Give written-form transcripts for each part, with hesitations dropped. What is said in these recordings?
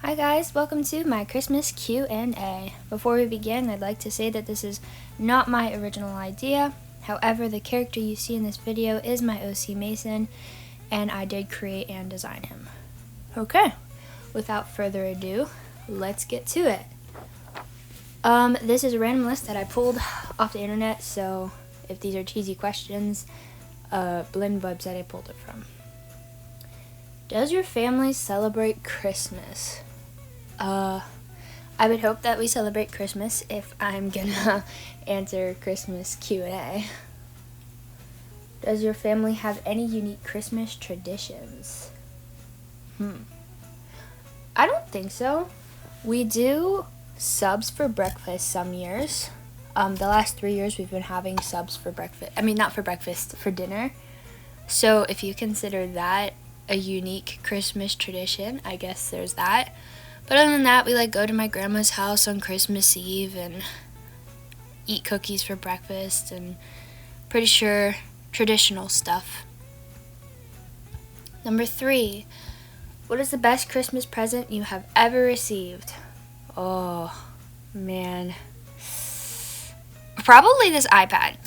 Hi guys, welcome to my Christmas Q&A. Before we begin, I'd like to say that this is not my original idea. However, the character you see in this video is my OC Mason, and I did create and design him. Okay, without further ado, let's get to it. This is a random list that I pulled off the internet, so if these are cheesy questions, blame the website I pulled it from. Does your family celebrate Christmas? I would hope that we celebrate Christmas if I'm gonna answer Christmas Q&A. Does your family have any unique Christmas traditions? I don't think so. We do subs for breakfast some years. The last 3 years we've been having subs for breakfast. I mean, not for breakfast, for dinner. So if you consider that a unique Christmas tradition, I guess there's that. But other than that, we go to my grandma's house on Christmas Eve and eat cookies for breakfast and pretty sure traditional stuff. Number 3, what is the best Christmas present you have ever received? Oh, man. Probably this iPad.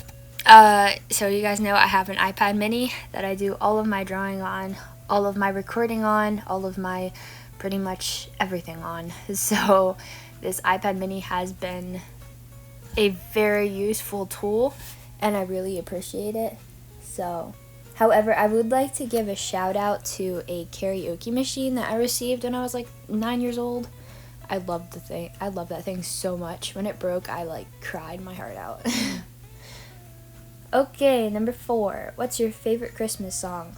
So you guys know I have an iPad mini that I do all of my drawing on, all of my recording on, all of my pretty much everything on. So this iPad mini has been a very useful tool and I really appreciate it. So, however, I would like to give a shout out to a karaoke machine that I received when I was 9 years old. I love the thing. I love that thing so much. When it broke, I cried my heart out. Okay, number 4. What's your favorite Christmas song?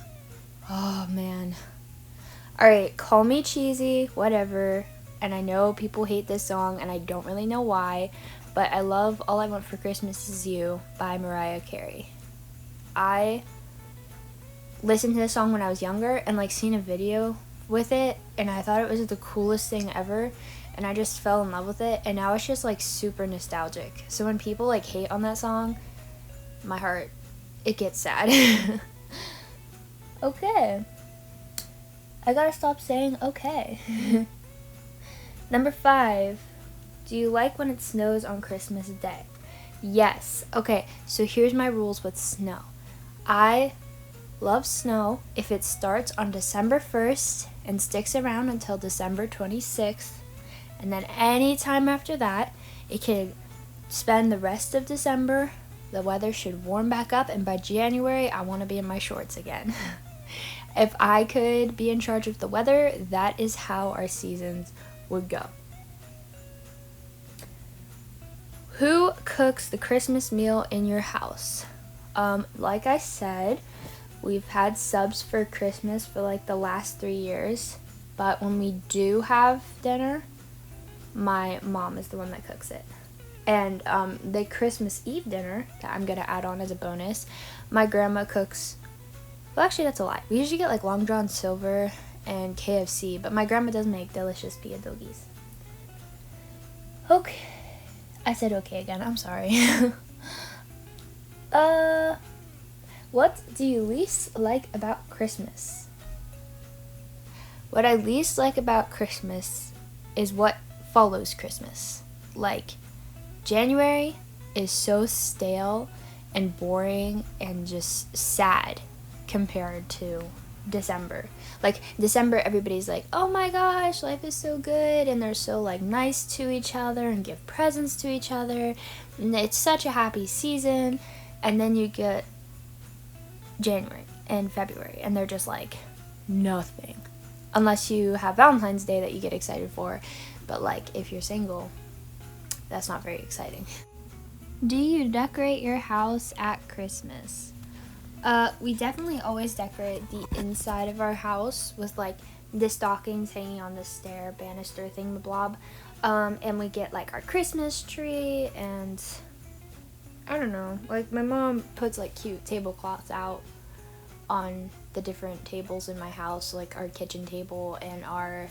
Oh man. Alright, call me cheesy, whatever. And I know people hate this song and I don't really know why, but I love All I Want for Christmas Is You by Mariah Carey. I listened to this song when I was younger and seen a video with it, and I thought it was the coolest thing ever, and I just fell in love with it, and now it's just super nostalgic. So when people hate on that song, my heart, it gets sad. Okay. I gotta stop saying okay. Number 5. Do you like when it snows on Christmas Day? Yes. Okay, so here's my rules with snow. I love snow if it starts on December 1st and sticks around until December 26th. And then any time after that, it can spend the rest of December. The weather should warm back up, and by January, I want to be in my shorts again. If I could be in charge of the weather, that is how our seasons would go. Who cooks the Christmas meal in your house? Like I said, we've had subs for Christmas for the last 3 years, but when we do have dinner, my mom is the one that cooks it. And the Christmas Eve dinner that I'm gonna add on as a bonus, my grandma cooks. Well, actually, that's a lie. We usually get Long John Silver and KFC, but my grandma does make delicious pierogies. Okay. I said okay again. I'm sorry. What do you least like about Christmas? What I least like about Christmas is what follows Christmas. January is so stale and boring and just sad compared to December. December, everybody's oh my gosh, life is so good, and they're so nice to each other and give presents to each other, and it's such a happy season. And then you get January and February and they're just nothing, unless you have Valentine's Day that you get excited for. But if you're single, that's not very exciting. Do you decorate your house at Christmas? We definitely always decorate the inside of our house with the stockings hanging on the stair banister thingamablob. And we get our Christmas tree, and I don't know, my mom puts cute tablecloths out on the different tables in my house, our kitchen table and our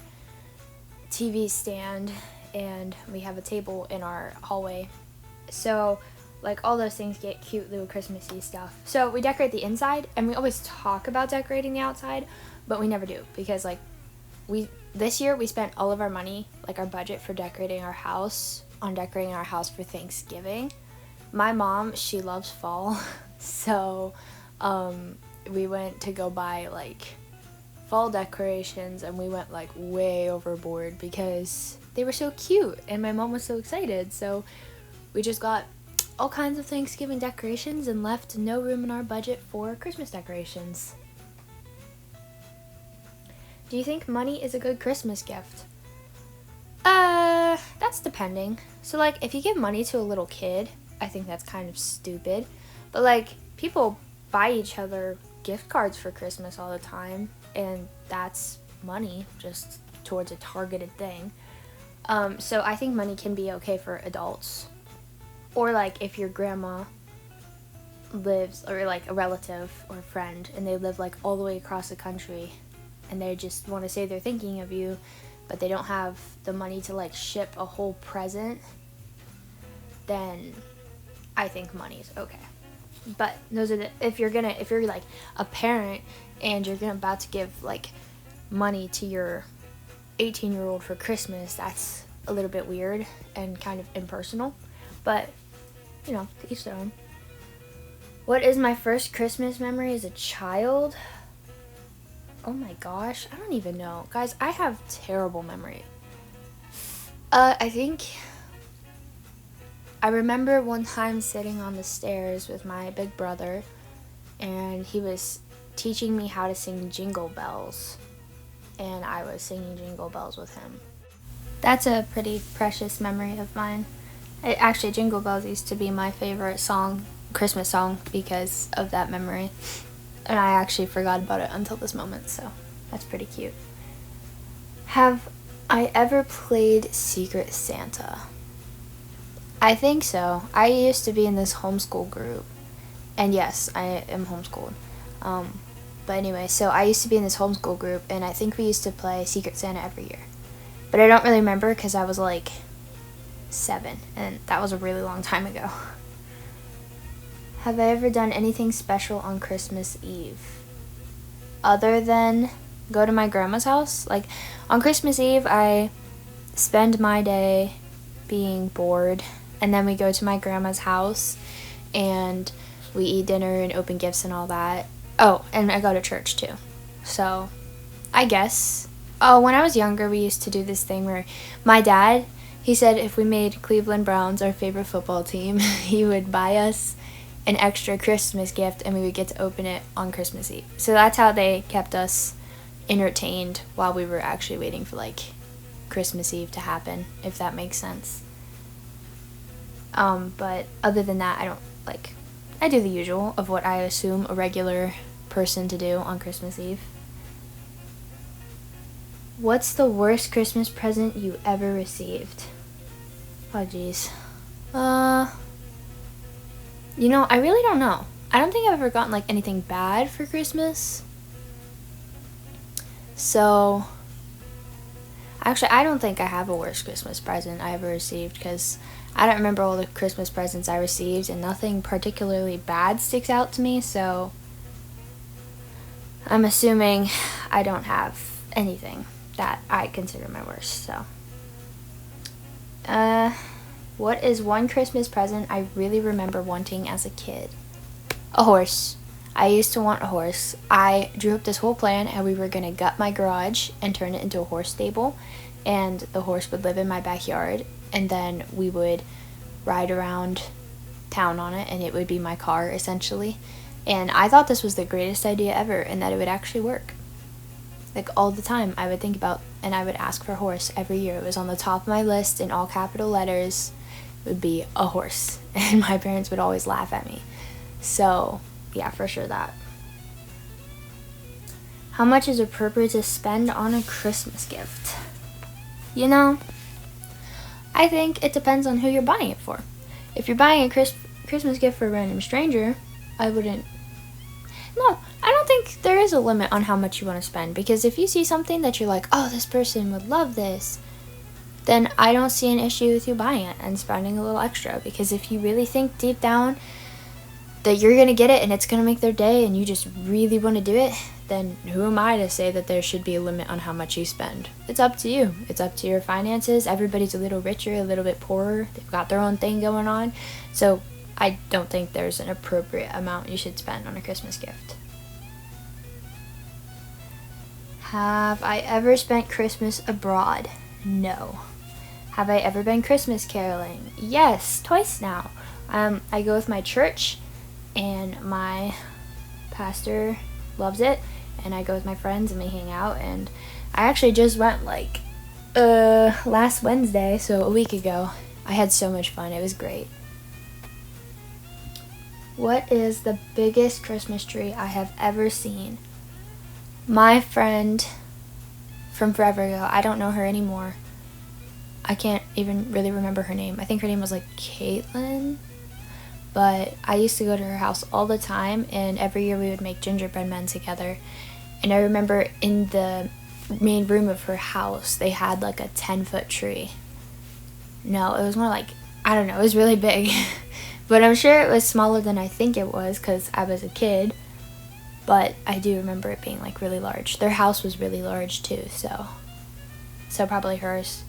TV stand, and we have a table in our hallway. So all those things get cute little Christmassy stuff. So we decorate the inside, and we always talk about decorating the outside, but we never do, because we this year we spent all of our money, like our budget for decorating our house, on decorating our house for Thanksgiving. My mom, she loves fall, so we went to go buy like fall decorations, and we went like way overboard because they were so cute and my mom was so excited. So we just got all kinds of Thanksgiving decorations and left no room in our budget for Christmas decorations. Do you think money is a good Christmas gift? That's depending. So like if you give money to a little kid, I think that's kind of stupid. But like people buy each other gift cards for Christmas all the time, and that's money just towards a targeted thing. So I think money can be okay for adults. Or like if your grandma lives, or like a relative or a friend, and they live like all the way across the country, and they just want to say they're thinking of you, but they don't have the money to like ship a whole present, then I think money's okay. But those are if you're like a parent and you're about to give like money to your 18-year-old for Christmas, that's a little bit weird and kind of impersonal. But you know, to each their own. What is my first Christmas memory as a child? Oh my gosh, I don't even know. Guys, I have terrible memory. I think I remember one time sitting on the stairs with my big brother, and he was teaching me how to sing Jingle Bells, and I was singing Jingle Bells with him. That's a pretty precious memory of mine. Actually, Jingle Bells used to be my favorite song, Christmas song, because of that memory. And I actually forgot about it until this moment, so that's pretty cute. Have I ever played Secret Santa? I think so. I used to be in this homeschool group. And yes, I am homeschooled. But anyway, so I used to be in this homeschool group, and I think we used to play Secret Santa every year. But I don't really remember because I was like 7, and that was a really long time ago. Have I ever done anything special on Christmas Eve? Other than go to my grandma's house? Like, on Christmas Eve, I spend my day being bored, and then we go to my grandma's house, and we eat dinner and open gifts and all that. Oh, and I go to church too. So, I guess. Oh, when I was younger, we used to do this thing where my dad, he said if we made Cleveland Browns our favorite football team, he would buy us an extra Christmas gift, and we would get to open it on Christmas Eve. So that's how they kept us entertained while we were actually waiting for like Christmas Eve to happen, if that makes sense. But other than that, I do the usual of what I assume a regular person to do on Christmas Eve. What's the worst Christmas present you ever received? Oh geez. You know, I really don't know. I don't think I've ever gotten like anything bad for Christmas. So, actually, I don't think I have a worst Christmas present I ever received, because I don't remember all the Christmas presents I received, and nothing particularly bad sticks out to me, so I'm assuming I don't have anything that I consider my worst, so. What is one Christmas present I really remember wanting as a kid? A horse. I used to want a horse. I drew up this whole plan how we were going to gut my garage and turn it into a horse stable, and the horse would live in my backyard, and then we would ride around town on it, and it would be my car essentially. And I thought this was the greatest idea ever, and that it would actually work. Like all the time I would think about, and I would ask for a horse every year. It was on the top of my list in all capital letters. It would be a horse, and my parents would always laugh at me. So yeah, for sure that. How much is appropriate to spend on a Christmas gift? You know, I think it depends on who you're buying it for. If you're buying a Christmas gift for a random stranger, I wouldn't. No, I don't think there is a limit on how much you want to spend, because if you see something that you're like, oh, this person would love this, then I don't see an issue with you buying it and spending a little extra. Because if you really think deep down that you're going to get it and it's going to make their day and you just really want to do it, then who am I to say that there should be a limit on how much you spend? It's up to you. It's up to your finances. Everybody's a little richer, a little bit poorer. They've got their own thing going on. So I don't think there's an appropriate amount you should spend on a Christmas gift. Have I ever spent Christmas abroad? No. Have I ever been Christmas caroling? Yes, twice now. I go with my church, and my pastor loves it, and I go with my friends and we hang out, and I actually just went last Wednesday, so a week ago. I had so much fun. It was great. What is the biggest Christmas tree I have ever seen? My friend from forever ago, I don't know her anymore. I can't even really remember her name. I think her name was like Caitlin. But I used to go to her house all the time, and every year we would make gingerbread men together. And I remember in the main room of her house, they had like a 10-foot tree. No, it was more like, I don't know, it was really big. But I'm sure it was smaller than I think it was because I was a kid. But I do remember it being like really large. Their house was really large too, so probably hers.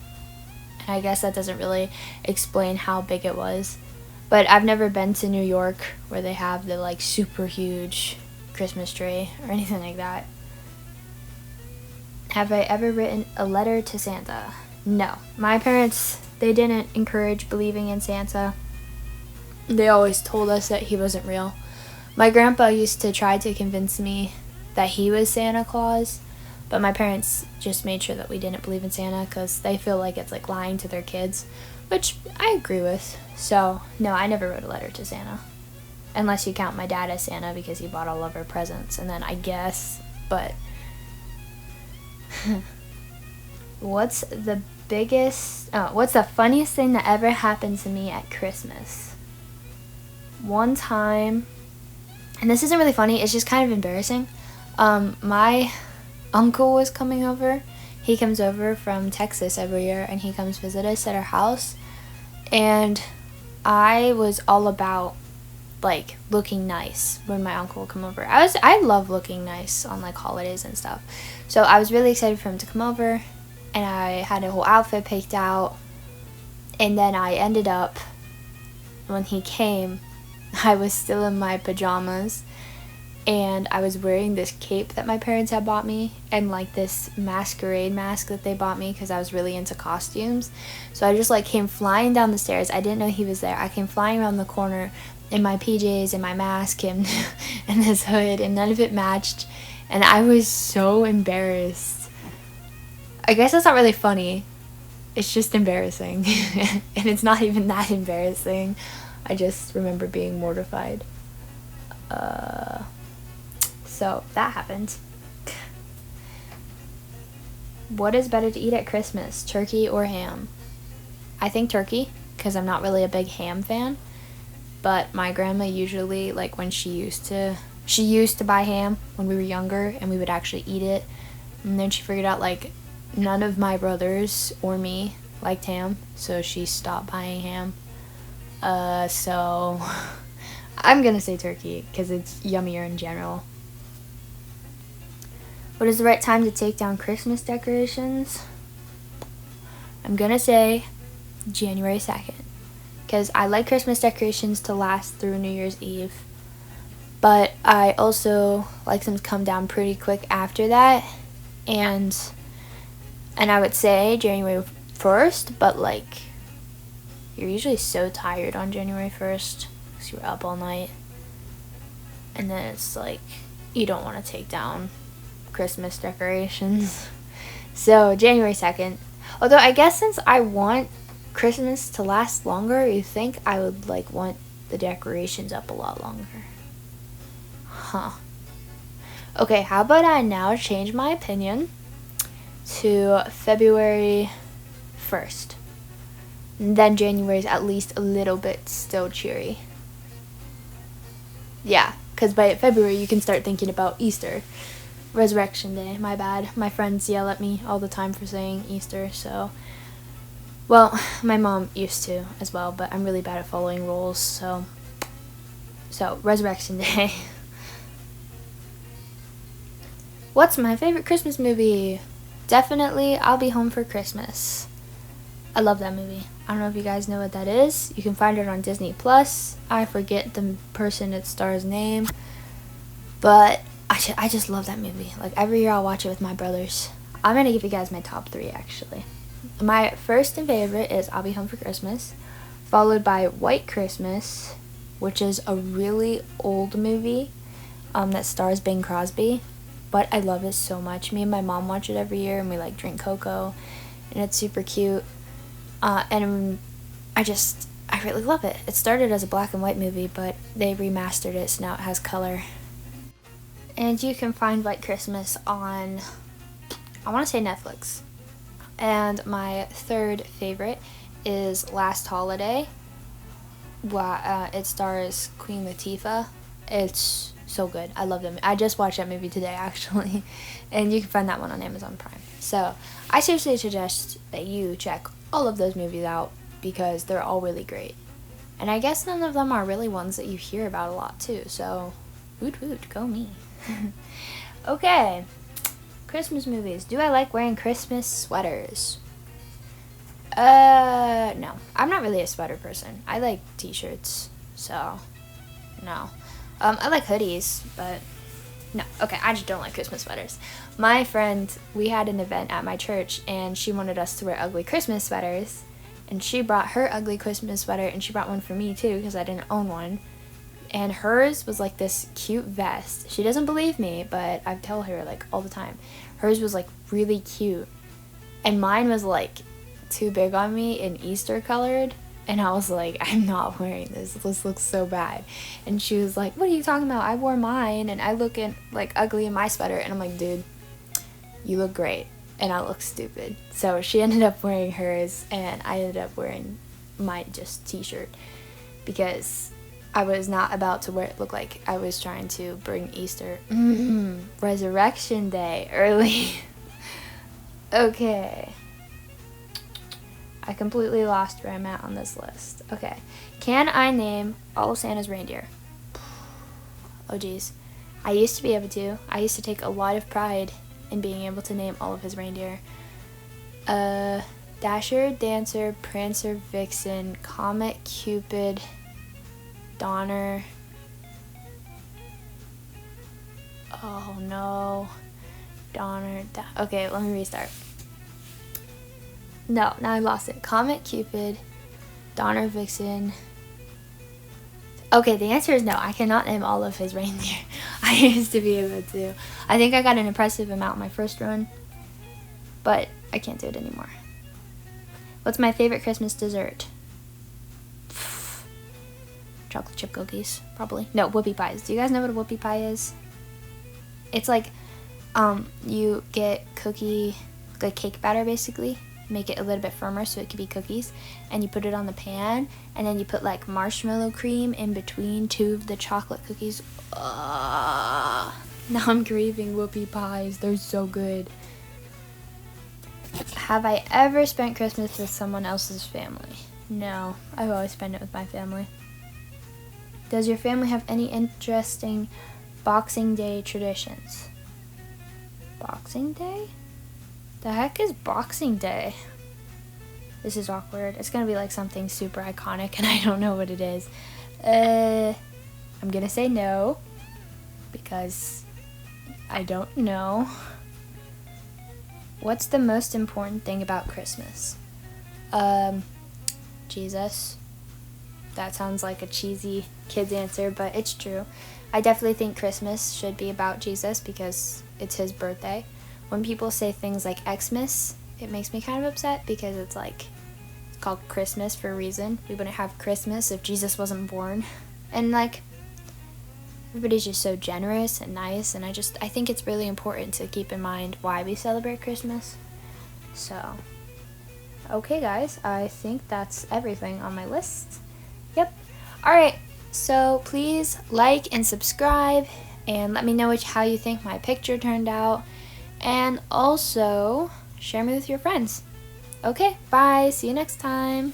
And I guess that doesn't really explain how big it was. But I've never been to New York where they have the like super huge Christmas tree or anything like that. Have I ever written a letter to Santa? No. My parents, they didn't encourage believing in Santa. They always told us that he wasn't real. My grandpa used to try to convince me that he was Santa Claus, but my parents just made sure that we didn't believe in Santa because they feel like it's like lying to their kids, which I agree with. So, no, I never wrote a letter to Santa. Unless you count my dad as Santa because he bought all of our presents, and then I guess, but... what's the funniest thing that ever happened to me at Christmas? One time, and this isn't really funny, it's just kind of embarrassing. My uncle was coming over. He comes over from Texas every year, and he comes visit us at our house. And I was all about like looking nice when my uncle would come over. I love looking nice on like holidays and stuff. So I was really excited for him to come over, and I had a whole outfit picked out. And then I ended up, when he came, I was still in my pajamas, and I was wearing this cape that my parents had bought me and like this masquerade mask that they bought me because I was really into costumes. So I just like came flying down the stairs. I didn't know he was there. I came flying around the corner in my PJs and my mask and and this hood, and none of it matched, and I was so embarrassed. I guess that's not really funny. It's just embarrassing. And it's not even that embarrassing. I just remember being mortified. So that happened. What is better to eat at Christmas, turkey or ham? I think turkey, because I'm not really a big ham fan. But my grandma usually, like when she used to buy ham when we were younger, and we would actually eat it. And then she figured out like none of my brothers or me liked ham, so she stopped buying ham. So I'm gonna say turkey because it's yummier in general. What is the right time to take down Christmas decorations? I'm gonna say January 2nd. Because I like Christmas decorations to last through New Year's Eve. But I also like them to come down pretty quick after that. And I would say January 1st, but like, you're usually so tired on January 1st because you're up all night. And then it's like, you don't want to take down Christmas decorations. So January 2nd. Although I guess since I want Christmas to last longer, you think I would like want the decorations up a lot longer. Huh. Okay, how about I now change my opinion to February 1st. And then January is at least a little bit still cheery. Yeah, because by February you can start thinking about Easter. Resurrection Day, my bad. My friends yell at me all the time for saying Easter, so... Well, my mom used to as well, but I'm really bad at following rules, so... So, Resurrection Day. What's my favorite Christmas movie? Definitely I'll Be Home for Christmas. I love that movie. I don't know if you guys know what that is. You can find it on Disney Plus. I forget the person it stars name, but I just love that movie. Like, every year I'll watch it with my brothers. I'm gonna give you guys my top 3 actually. My first and favorite is I'll Be Home for Christmas, followed by White Christmas, which is a really old movie that stars Bing Crosby, but I love it so much. Me and my mom watch it every year, and we like drink cocoa, and it's super cute. And I really love it. It started as a black and white movie, but they remastered it, so now it has color. And you can find White Christmas on, I want to say, Netflix. And my third favorite is Last Holiday. It stars Queen Latifah. It's so good. I love them. I just watched that movie today, actually. And you can find that one on Amazon Prime. So I seriously suggest that you check all of those movies out because they're all really great. And I guess none of them are really ones that you hear about a lot too. So, woot woot, go me. Okay. Christmas movies. Do I like wearing Christmas sweaters? No. I'm not really a sweater person. I like t-shirts, so no. I like hoodies, but no. Okay, I just don't like Christmas sweaters. My friend, we had an event at my church, and she wanted us to wear ugly Christmas sweaters, and she brought her ugly Christmas sweater, and she brought one for me too, because I didn't own one. And hers was like this cute vest. She doesn't believe me, but I tell her like all the time. Hers was like really cute, and mine was like too big on me and Easter colored, and I was like, I'm not wearing this. This looks so bad. And she was like, what are you talking about? I wore mine, and I look like ugly in my sweater. And I'm like, dude, you look great, and I look stupid. So she ended up wearing hers, and I ended up wearing my just t-shirt because I was not about to wear it look like I was trying to bring Easter. Resurrection Day early. Okay. I completely lost where I'm at on this list. Okay. Can I name all of Santa's reindeer? Oh, geez. I used to be able to. I used to take a lot of pride in being able to name all of his reindeer. Dasher, Dancer, Prancer, Vixen, Comet, Cupid, Donner. Oh, no. Donner. Okay, let me restart. No, now I lost it. Comet, Cupid, Donner, Vixen. Okay, the answer is no. I cannot name all of his reindeer. I used to be able to. I think I got an impressive amount my first run, but I can't do it anymore. What's my favorite Christmas dessert? Chocolate chip cookies, probably. No, whoopie pies. Do you guys know what a whoopie pie is? It's like, you get like cake batter basically. Make it a little bit firmer so it could be cookies, and you put it on the pan, and then you put like marshmallow cream in between 2 of the chocolate cookies. Now I'm craving whoopie pies. They're so good. Have I ever spent Christmas with someone else's family? No, I've always spent it with my family. Does your family have any interesting Boxing Day traditions? Boxing Day? The heck is Boxing Day? This is awkward. It's gonna be like something super iconic, and I don't know what it is. I'm gonna say no, because I don't know. What's the most important thing about Christmas? Jesus. That sounds like a cheesy kid's answer, but it's true. I definitely think Christmas should be about Jesus because it's his birthday. When people say things like Xmas, it makes me kind of upset because it's like, it's called Christmas for a reason. We wouldn't have Christmas if Jesus wasn't born. And like, everybody's just so generous and nice, and I think it's really important to keep in mind why we celebrate Christmas. So, okay guys, I think that's everything on my list. Yep. Alright, so please like and subscribe, and let me know how you think my picture turned out. And also, share me with your friends. Okay, bye. See you next time.